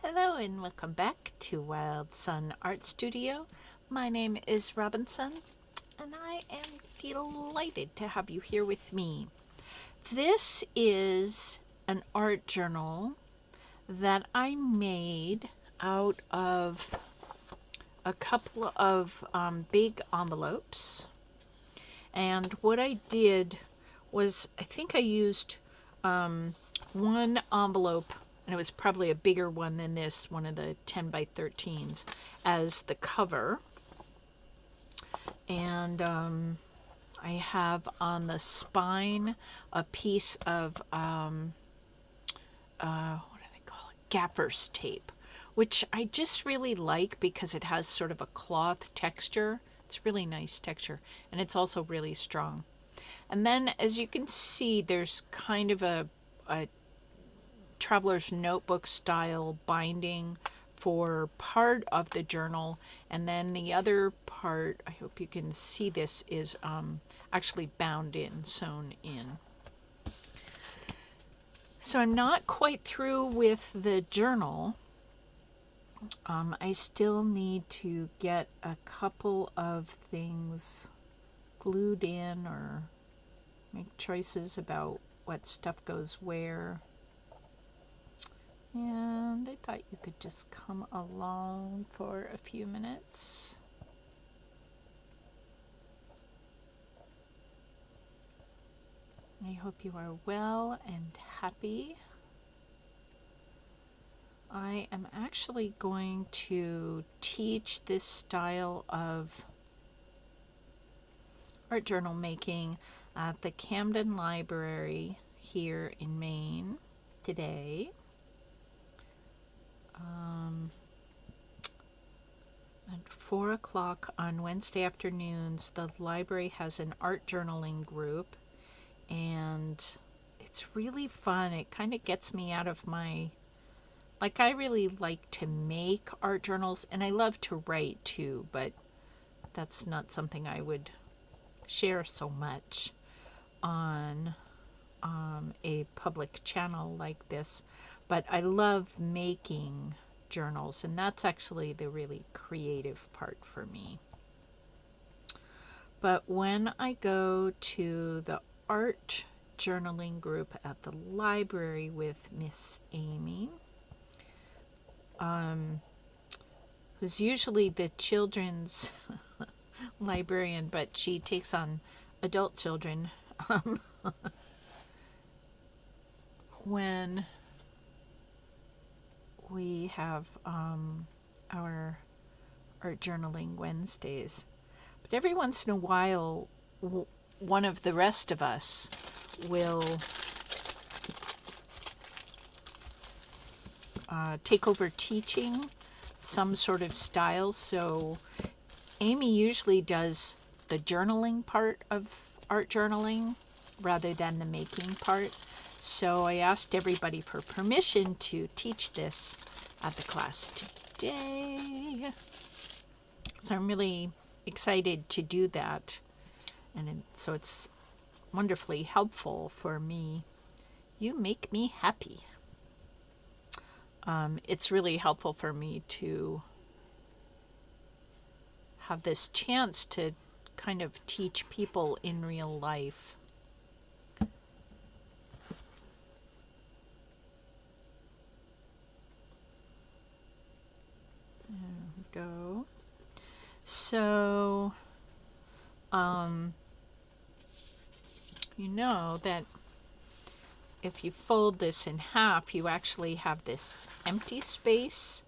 Hello and welcome back to Wildsunne Art Studio. My name is Robinsunne and I am delighted to have you here with me. This is an art journal that I made out of a couple of big envelopes. And what I did was, I think I used one envelope, and it was probably a bigger one than this, one of the 10 by 13s, as the cover. And I have on the spine a piece of, what do they call it? Gaffer's tape, which I just really like because it has sort of a cloth texture. It's really nice texture, and it's also really strong. And then, as you can see, there's kind of a traveler's notebook style binding for part of the journal, and then the other part, I hope you can see this, is actually bound in, sewn in. So I'm not quite through with the journal. I still need to get a couple of things glued in or make choices about what stuff goes where. And I thought you could just come along for a few minutes. I hope you are well and happy. I am actually going to teach this style of art journal making at the Camden Library here in Maine today. At 4 o'clock on Wednesday afternoons, the library has an art journaling group, and it's really fun. It kind of gets me out of my, I really like to make art journals, and I love to write too, but that's not something I would share so much on a public channel like this. But I love making journals, and that's actually the really creative part for me. But when I go to the art journaling group at the library with Miss Amy, who's usually the children's librarian, but she takes on adult children, when we have our art journaling Wednesdays. But every once in a while, one of the rest of us will take over teaching some sort of style. So Amy usually does the journaling part of art journaling rather than the making part. So I asked everybody for permission to teach this at the class today. So I'm really excited to do that. And so it's wonderfully helpful for me. You make me happy. It's really helpful for me to have this chance to kind of teach people in real life. Go. So, you know that if you fold this in half, you actually have this empty space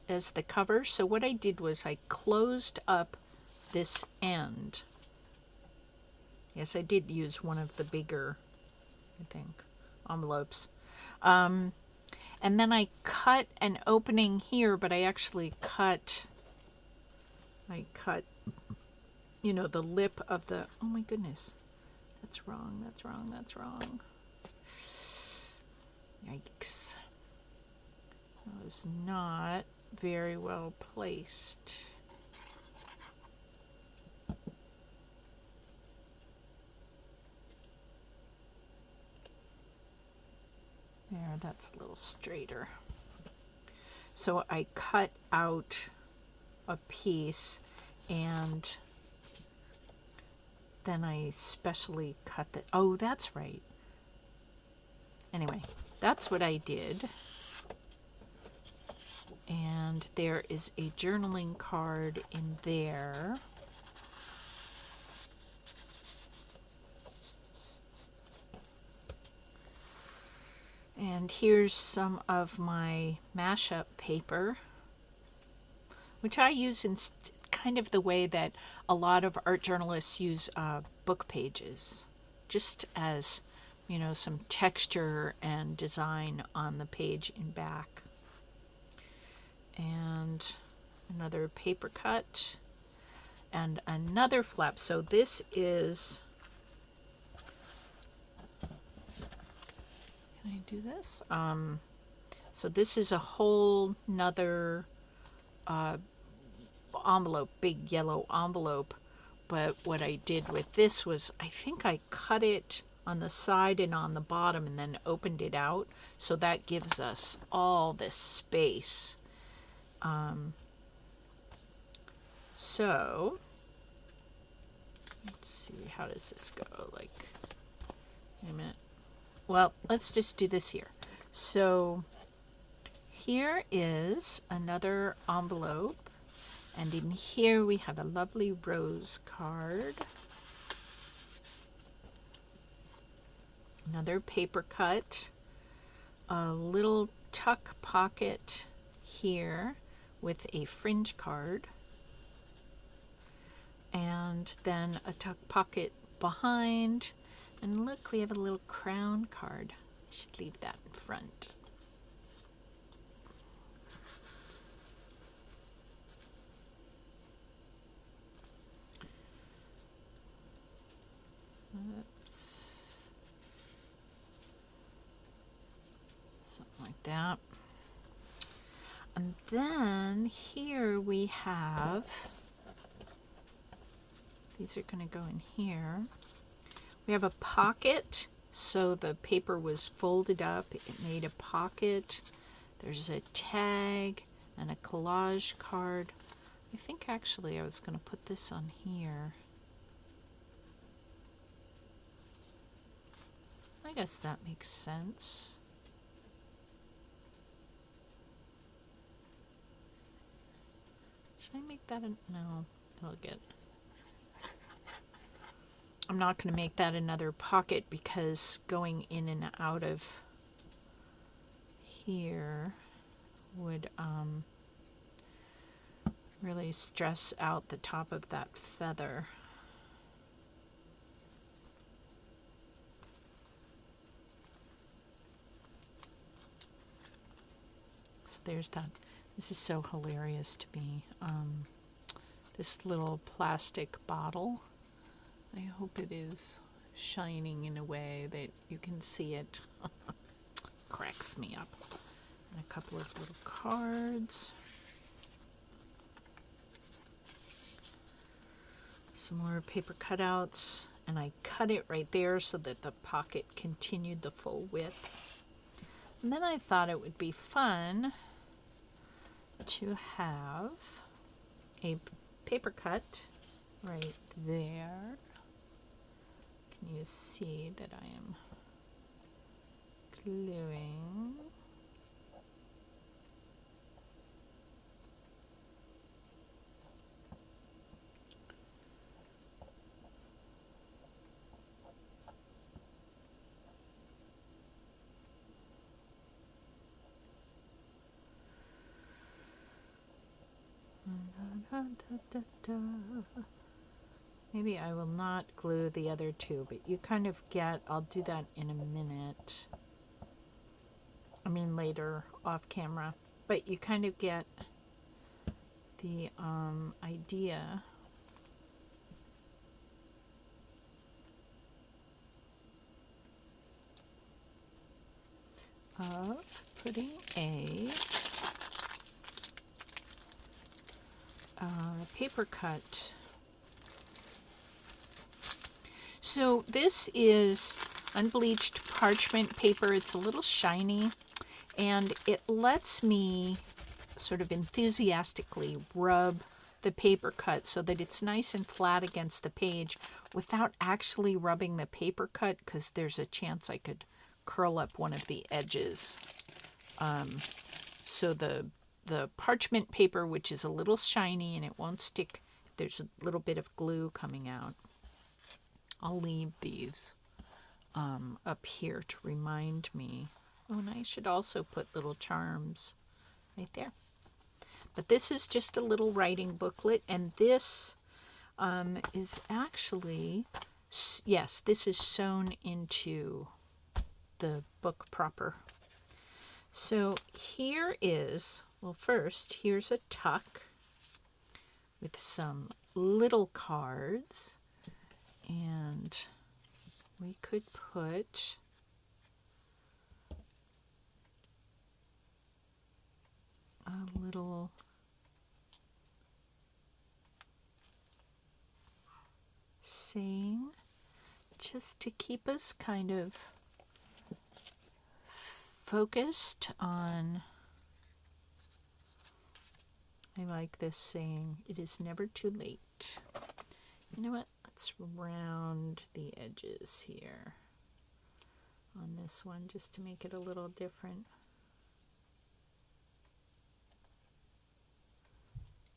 as the cover. So what I did was I closed up this end. Yes, I did use one of the bigger, I think, envelopes. And then I cut an opening here, but I actually cut, you know, the lip of the, oh my goodness, that's wrong. Yikes. That was not very well placed. There, that's a little straighter. So I cut out a piece and then I specially cut the, oh, that's right. Anyway, that's what I did. And there is a journaling card in there. And here's some of my mashup paper, which I use in kind of the way that a lot of art journalists use book pages, just as, you know, some texture and design on the page in back. And another paper cut and another flap. So this is, can I do this? So this is a whole nother envelope, big yellow envelope. But what I did with this was, I think I cut it on the side and on the bottom and then opened it out. So that gives us all this space. So let's see, how does this go? Like, wait a minute. Well, let's just do this here. So here is another envelope, and in here we have a lovely rose card. Another paper cut, a little tuck pocket here with a fringe card, and then a tuck pocket behind, and look, we have a little crown card. I should leave that in front. Oops. Something like that. And then here we have, these are going to go in here. We have a pocket, so the paper was folded up. It made a pocket. There's a tag and a collage card. I think actually I was going to put this on here. I guess that makes sense. Should I make that a, no, that'll get, I'm not going to make that another pocket because going in and out of here would really stress out the top of that feather. So there's that. This is so hilarious to me. This little plastic bottle. I hope it is shining in a way that you can see it. Cracks me up. And a couple of little cards. Some more paper cutouts. And I cut it right there so that the pocket continued the full width. And then I thought it would be fun to have a paper cut right there. Can you see that I am gluing? Maybe I will not glue the other two, but you kind of get, I'll do that in a minute. I mean later, off camera. But you kind of get the idea of putting a paper cut. So this is unbleached parchment paper. It's a little shiny and it lets me sort of enthusiastically rub the paper cut so that it's nice and flat against the page without actually rubbing the paper cut, because there's a chance I could curl up one of the edges. So the parchment paper, which is a little shiny and it won't stick, there's a little bit of glue coming out. I'll leave these up here to remind me. Oh, and I should also put little charms right there. But this is just a little writing booklet, and this is actually, yes, this is sewn into the book proper. So here is, well, first, here's a tuck with some little cards, and we could put a little saying just to keep us kind of focused on, I like this saying, it is never too late. You know what? Let's round the edges here on this one just to make it a little different.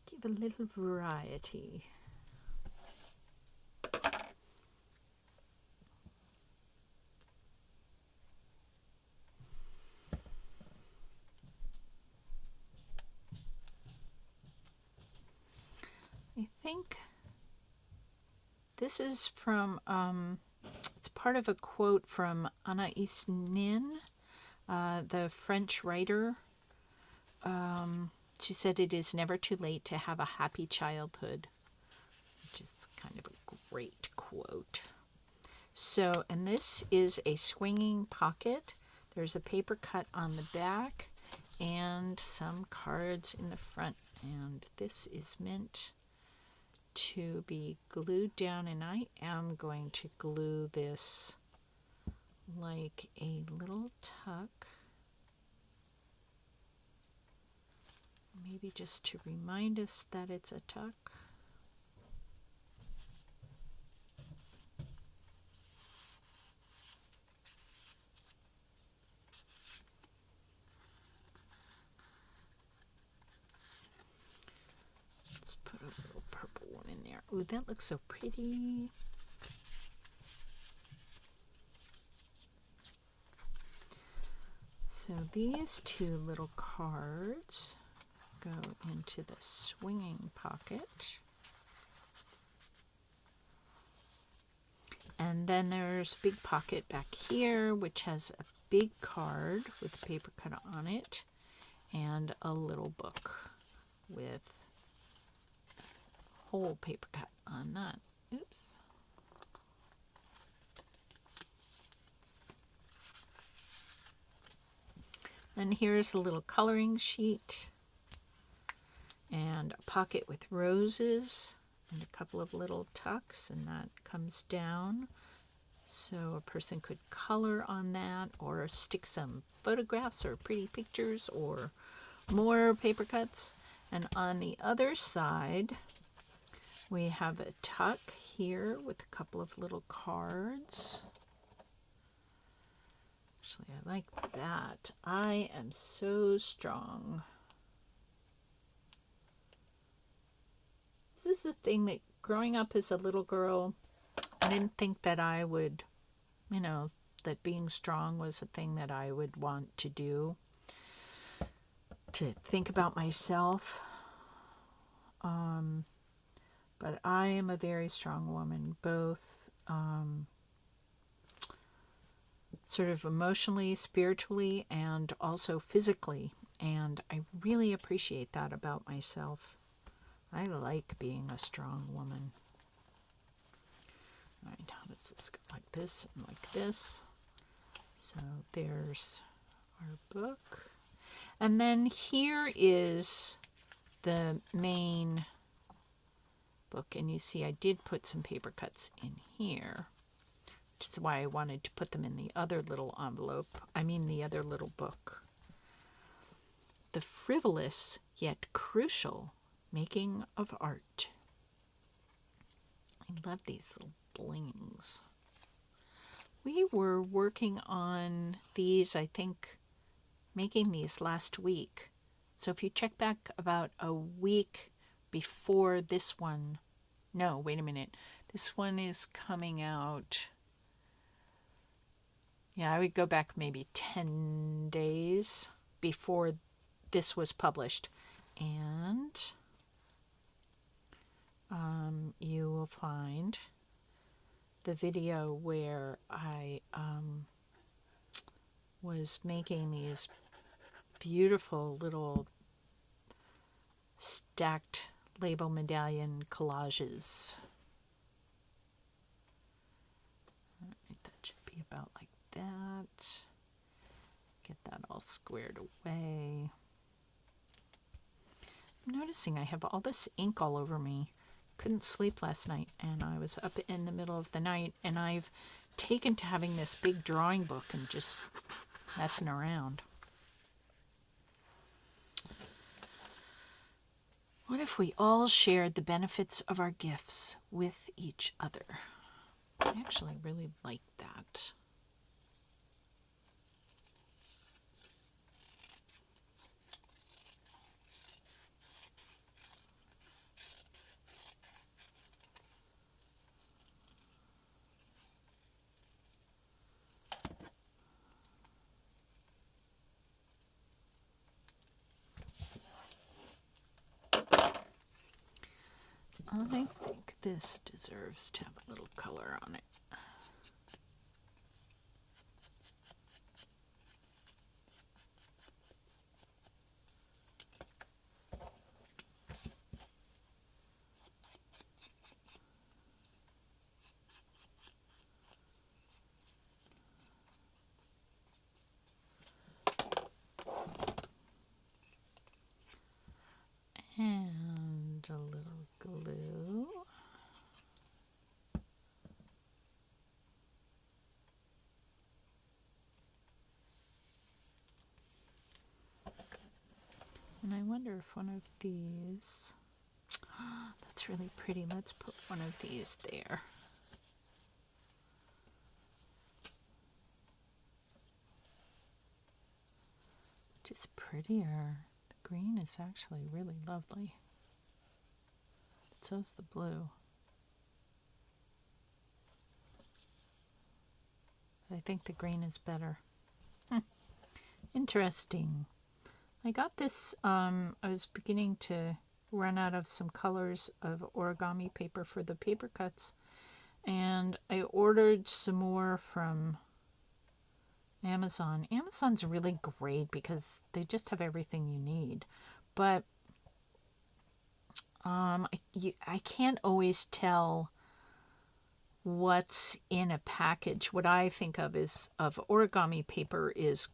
Give a little variety. I think this is from, it's part of a quote from Anaïs Nin, the French writer. She said, "It is never too late to have a happy childhood," which is kind of a great quote. So, and this is a swinging pocket. There's a paper cut on the back and some cards in the front. And this is meant to be glued down, and I am going to glue this like a little tuck, maybe just to remind us that it's a tuck. Let's put a little purple one in there. Ooh, that looks so pretty. So these two little cards go into the swinging pocket. And then there's a big pocket back here, which has a big card with a paper cut on it and a little book with a whole paper cut on that. Oops. And here's a little coloring sheet and a pocket with roses and a couple of little tucks, and that comes down so a person could color on that or stick some photographs or pretty pictures or more paper cuts. And on the other side we have a tuck here with a couple of little cards. Actually, I like that. I am so strong. This is the thing that growing up as a little girl, I didn't think that I would, that being strong was a thing that I would want to do, to think about myself. But I am a very strong woman, both sort of emotionally, spiritually, and also physically. And I really appreciate that about myself. I like being a strong woman. All right, how does this go? Like this and like this. So there's our book. And then here is the main book. And you see I did put some paper cuts in here, which is why I wanted to put them in the other little envelope. The other little book. the frivolous yet crucial making of art. I love these little blings. We were working on these, I think, making these last week. So if you check back about a week before this one, no, wait a minute. This one is coming out. Yeah, I would go back maybe 10 days before this was published. And you will find the video where I was making these beautiful little stacked label medallion collages. All right, that should be about like that. Get that all squared away. I'm noticing I have all this ink all over me. Couldn't sleep last night, and I was up in the middle of the night, and I've taken to having this big drawing book and just messing around. What if we all shared the benefits of our gifts with each other? I actually really like that. I think this deserves to have a little color on it. And a little glue. And I wonder if one of these, that's really pretty. Let's put one of these there. Which is prettier. The green is actually really lovely. But so's the blue. But I think the green is better. Interesting. I got this, I was beginning to run out of some colors of origami paper for the paper cuts, and I ordered some more from Amazon. Amazon's really great because they just have everything you need, but I can't always tell what's in a package. What I think of origami paper is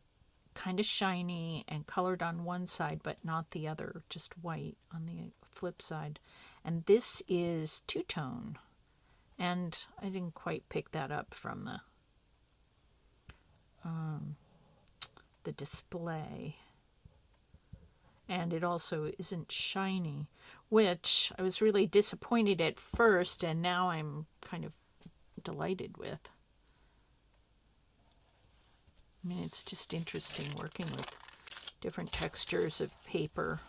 kind of shiny and colored on one side but not the other, just white on the flip side. And this is two-tone, and I didn't quite pick that up from the display. And it also isn't shiny, which I was really disappointed at first, and now I'm kind of delighted with. I mean, it's just interesting working with different textures of paper.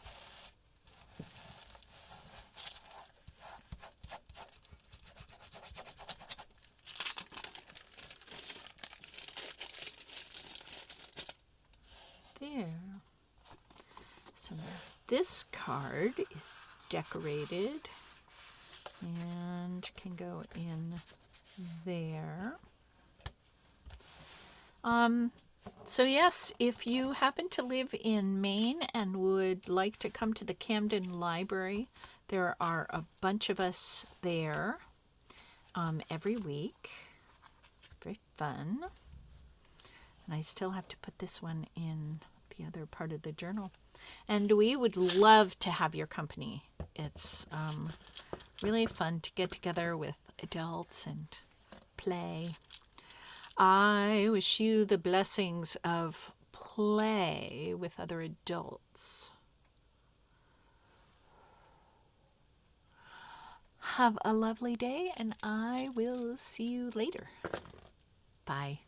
There. So now this card is decorated and can go in there. So yes, if you happen to live in Maine and would like to come to the Camden Library, there are a bunch of us there every week. Very fun. And I still have to put this one in the other part of the journal. And we would love to have your company. It's really fun to get together with adults and play. I wish you the blessings of play with other adults. Have a lovely day, and I will see you later. Bye.